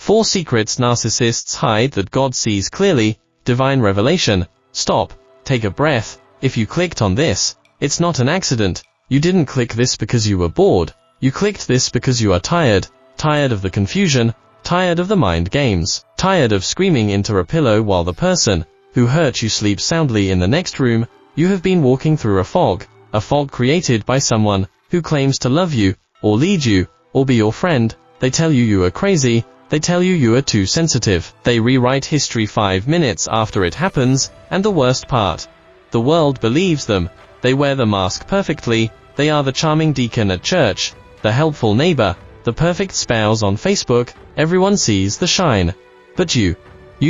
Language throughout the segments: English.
4 secrets narcissists hide that God sees clearly. Divine revelation. Stop. Take a breath. If you clicked on this, it's not an accident. You didn't click this because you were bored. You clicked this because you are tired. Tired of the confusion. Tired of the mind games. Tired of screaming into a pillow while the person who hurt you sleeps soundly in the next room. You have been walking through a fog created by someone who claims to love you, or lead you, or be your friend. They tell you you are crazy. They tell you you are too sensitive. They rewrite history 5 minutes after it happens, and the worst part, the world believes them. They wear the mask perfectly. They are the charming deacon at church, the helpful neighbor, the perfect spouse on Facebook. Everyone sees the shine. But you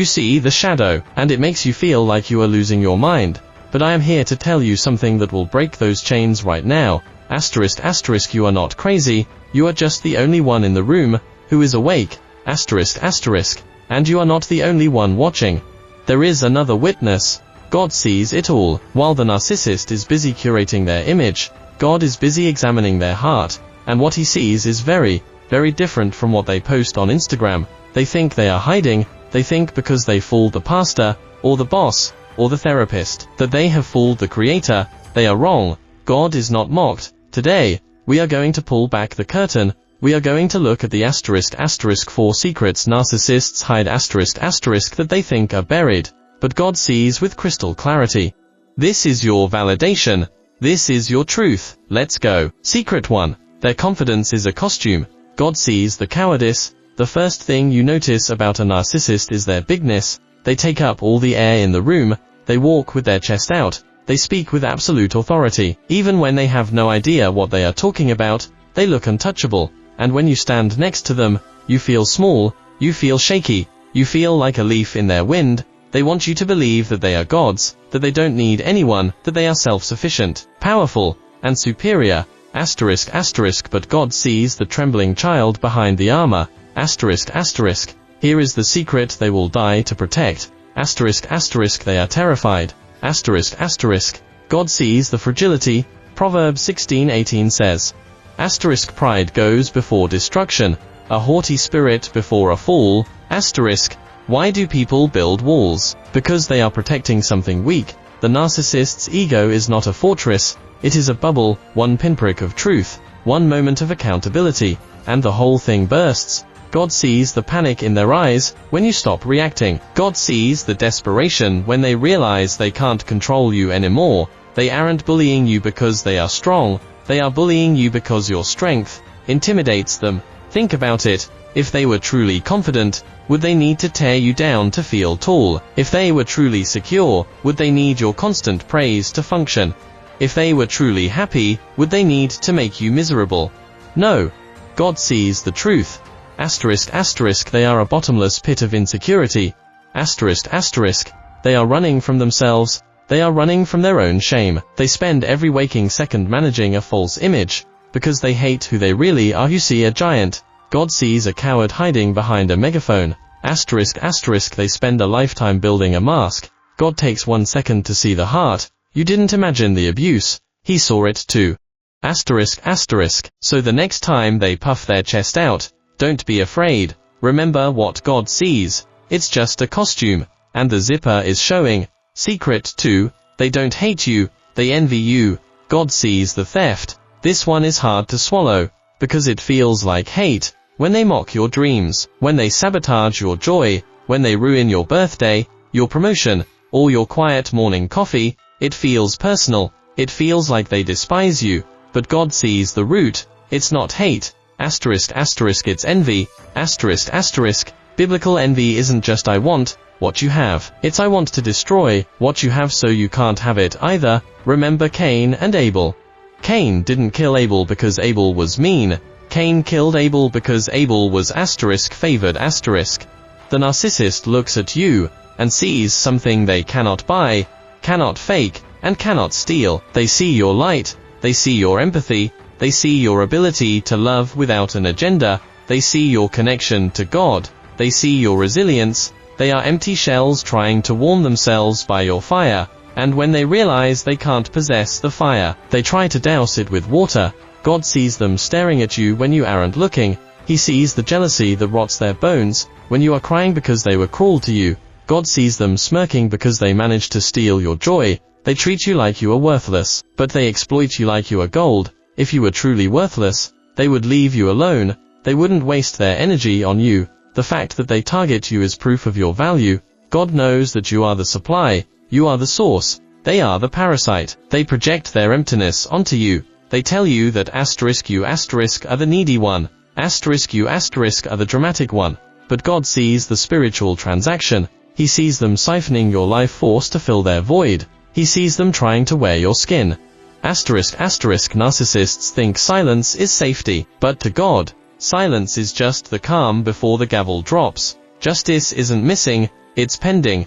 see the shadow, and it makes you feel like you are losing your mind. But I am here to tell you something that will break those chains right now. ***, you are not crazy. You are just the only one in the room who is awake. ***, and you are not the only one watching. There is another witness. God sees it all. While the narcissist is busy curating their image, God is busy examining their heart, and what he sees is very, very different from what they post on Instagram. They think they are hiding. They think because they fooled the pastor, or the boss, or the therapist, that they have fooled the creator. They are wrong. God is not mocked. Today, we are going to pull back the curtain. We are going to look at the ***, 4 secrets narcissists hide *** that they think are buried, but God sees with crystal clarity. This is your validation. This is your truth. Let's go. Secret 1. Their confidence is a costume. God sees the cowardice. The first thing you notice about a narcissist is their bigness. They take up all the air in the room. They walk with their chest out. They speak with absolute authority. Even when they have no idea what they are talking about, they look untouchable. And when you stand next to them, you feel small, you feel shaky, you feel like a leaf in their wind. They want you to believe that they are gods, that they don't need anyone, that they are self-sufficient, powerful, and superior. ***, but God sees the trembling child behind the armor. ***, here is the secret they will die to protect. ***, they are terrified. ***, God sees the fragility. Proverbs 16:18 says, ***, pride goes before destruction, a haughty spirit before a fall. ***, why do people build walls? Because they are protecting something weak. The narcissist's ego is not a fortress. It is a bubble. One pinprick of truth, one moment of accountability, and the whole thing bursts. God sees the panic in their eyes when you stop reacting. God sees the desperation when they realize they can't control you anymore. They aren't bullying you because they are strong. They are bullying you because your strength intimidates them. Think about it. If they were truly confident, would they need to tear you down to feel tall? If they were truly secure, would they need your constant praise to function? If they were truly happy, would they need to make you miserable? No. God sees the truth. ***, they are a bottomless pit of insecurity. ***, they are running from themselves. They are running from their own shame. They spend every waking second managing a false image, because they hate who they really are. You see a giant. God sees a coward hiding behind a megaphone. ***, they spend a lifetime building a mask. God takes 1 second to see the heart. You didn't imagine the abuse. He saw it too. ***, so the next time they puff their chest out, don't be afraid. Remember what God sees. It's just a costume, and the zipper is showing. Secret 2. They don't hate you, they envy you. God sees the theft. This one is hard to swallow, because it feels like hate. When they mock your dreams, when they sabotage your joy, when they ruin your birthday, your promotion, or your quiet morning coffee, it feels personal. It feels like they despise you. But God sees the root. It's not hate. ***, it's envy. ***, biblical envy isn't just I want what you have. It's I want to destroy what you have so you can't have it either. Remember Cain and Abel. Cain didn't kill Abel because Abel was mean. Cain killed Abel because Abel was *favored*. The narcissist looks at you and sees something they cannot buy, cannot fake, and cannot steal. They see your light. They see your empathy. They see your ability to love without an agenda. They see your connection to God. They see your resilience. They are empty shells trying to warm themselves by your fire. And when they realize they can't possess the fire, they try to douse it with water. God sees them staring at you when you aren't looking. He sees the jealousy that rots their bones, when you are crying because they were cruel to you. God sees them smirking because they managed to steal your joy. They treat you like you are worthless, but they exploit you like you are gold. If you were truly worthless, they would leave you alone. They wouldn't waste their energy on you. The fact that they target you is proof of your value. God knows that you are the supply, you are the source, they are the parasite. They project their emptiness onto you. They tell you that you are the needy one, you are the dramatic one. But God sees the spiritual transaction. He sees them siphoning your life force to fill their void. He sees them trying to wear your skin. Narcissists think silence is safety, but to God, silence is just the calm before the gavel drops. Justice isn't missing, it's pending.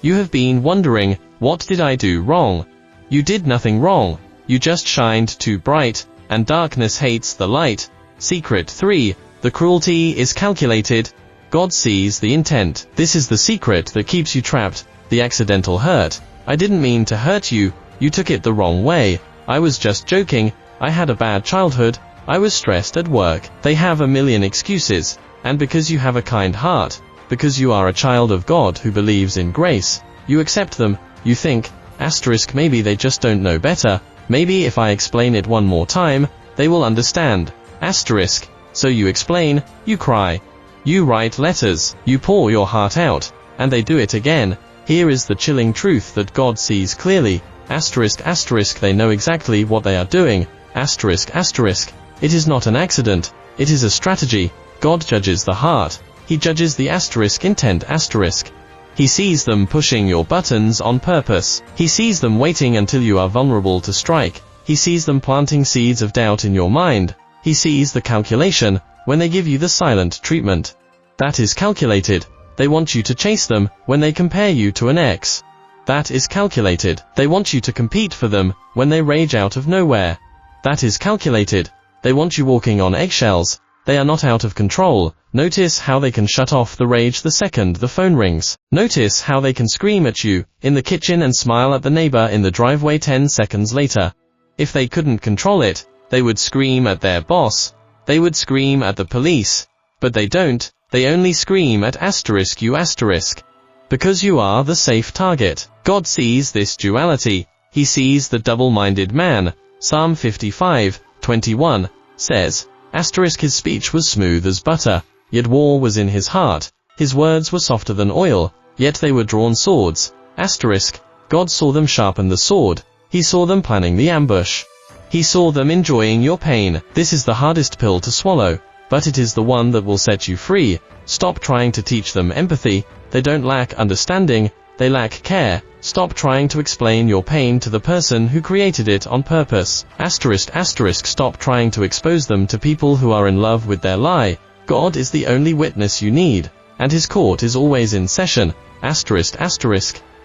You have been wondering, what did I do wrong? You did nothing wrong. You just shined too bright, and darkness hates the light. Secret 3. The cruelty is calculated. God sees the intent. This is the secret that keeps you trapped. The accidental hurt. I didn't mean to hurt you. You took it the wrong way. I was just joking. I had a bad childhood. I was stressed at work. They have a million excuses. And because you have a kind heart, because you are a child of God who believes in grace, you accept them. You think, maybe they just don't know better. Maybe if I explain it one more time, they will understand. So you explain, you cry, you write letters, you pour your heart out, and they do it again. Here is the chilling truth that God sees clearly. They know exactly what they are doing. It is not an accident, it is a strategy. God judges the heart. He judges the intent. He sees them pushing your buttons on purpose. He sees them waiting until you are vulnerable to strike. He sees them planting seeds of doubt in your mind. He sees the calculation when they give you the silent treatment. That is calculated. They want you to chase them when they compare you to an ex. That is calculated. They want you to compete for them when they rage out of nowhere. That is calculated. They want you walking on eggshells. They are not out of control. Notice how they can shut off the rage the second the phone rings. Notice how they can scream at you in the kitchen and smile at the neighbor in the driveway 10 seconds later. If they couldn't control it, they would scream at their boss. They would scream at the police. But they don't. They only scream at you. Because you are the safe target. God sees this duality. He sees the double-minded man. Psalm 55:21 says, his speech was smooth as butter, yet war was in his heart. His words were softer than oil, yet they were drawn swords. God saw them sharpen the sword. He saw them planning the ambush. He saw them enjoying your pain. This is the hardest pill to swallow, but it is the one that will set you free. Stop trying to teach them empathy. They don't lack understanding, they lack care. Stop trying to explain your pain to the person who created it on purpose. Stop trying to expose them to people who are in love with their lie. God is the only witness you need, and his court is always in session.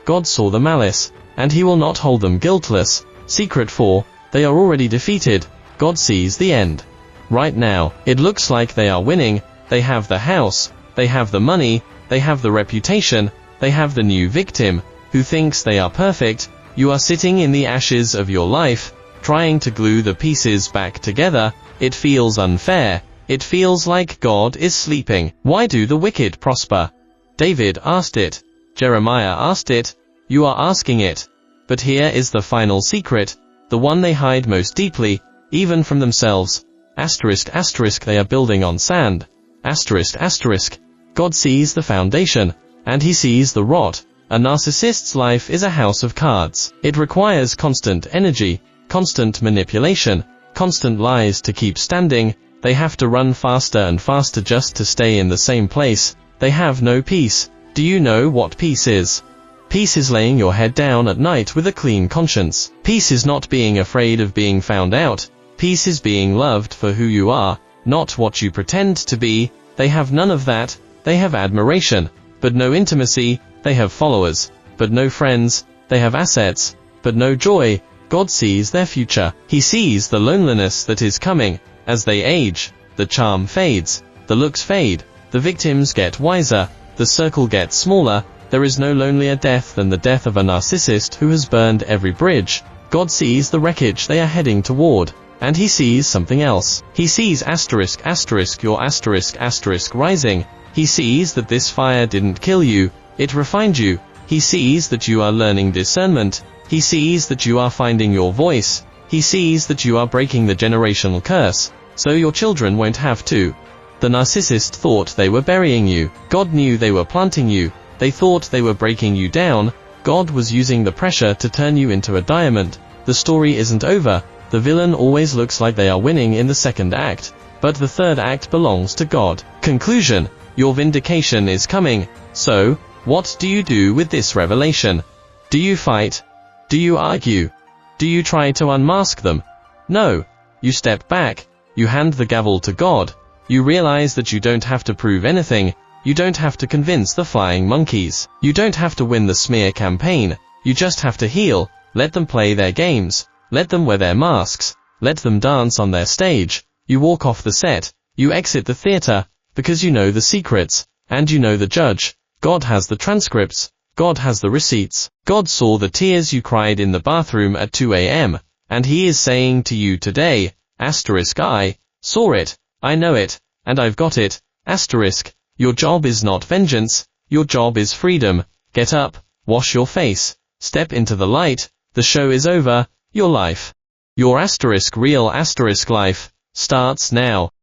God saw the malice, and he will not hold them guiltless. Secret 4. They are already defeated. God sees the end. Right now, it looks like they are winning. They have the house, they have the money, they have the reputation, they have the new victim, who thinks they are perfect. You are sitting in the ashes of your life, trying to glue the pieces back together. It feels unfair. It feels like God is sleeping. Why do the wicked prosper? David asked it. Jeremiah asked it. You are asking it. But here is the final secret, the one they hide most deeply, even from themselves. They are building on sand. God sees the foundation, and he sees the rot. A narcissist's life is a house of cards. It requires constant energy, constant manipulation, constant lies to keep standing. They have to run faster and faster just to stay in the same place. They have no peace. Do you know what peace is? Peace is laying your head down at night with a clean conscience. Peace is not being afraid of being found out. Peace is being loved for who you are, not what you pretend to be. They have none of that. They have admiration, but no intimacy. They have followers, but no friends. They have assets, but no joy. God sees their future. He sees the loneliness that is coming. As they age, the charm fades, the looks fade, the victims get wiser, the circle gets smaller. There is no lonelier death than the death of a narcissist who has burned every bridge. God sees the wreckage they are heading toward. and he sees something else. He sees your rising. He sees that this fire didn't kill you, it refined you. He sees that you are learning discernment. He sees that you are finding your voice. He sees that you are breaking the generational curse, so your children won't have to. The narcissist thought they were burying you. God knew they were planting you. They thought they were breaking you down. God was using the pressure to turn you into a diamond. The story isn't over. The villain always looks like they are winning in the second act, but the third act belongs to God. Conclusion: your vindication is coming. So, what do you do with this revelation? Do you fight? Do you argue? Do you try to unmask them? No. You step back. You hand the gavel to God. You realize that you don't have to prove anything. You don't have to convince the flying monkeys. You don't have to win the smear campaign. You just have to heal. Let them play their games. Let them wear their masks. Let them dance on their stage. You walk off the set. You exit the theater, because you know the secrets, and you know the judge. God has the transcripts. God has the receipts. God saw the tears you cried in the bathroom at 2 a.m., and he is saying to you today, I saw it, I know it, and I've got it, your job is not vengeance, your job is freedom. Get up, wash your face, step into the light, the show is over, your life. Your real life starts now.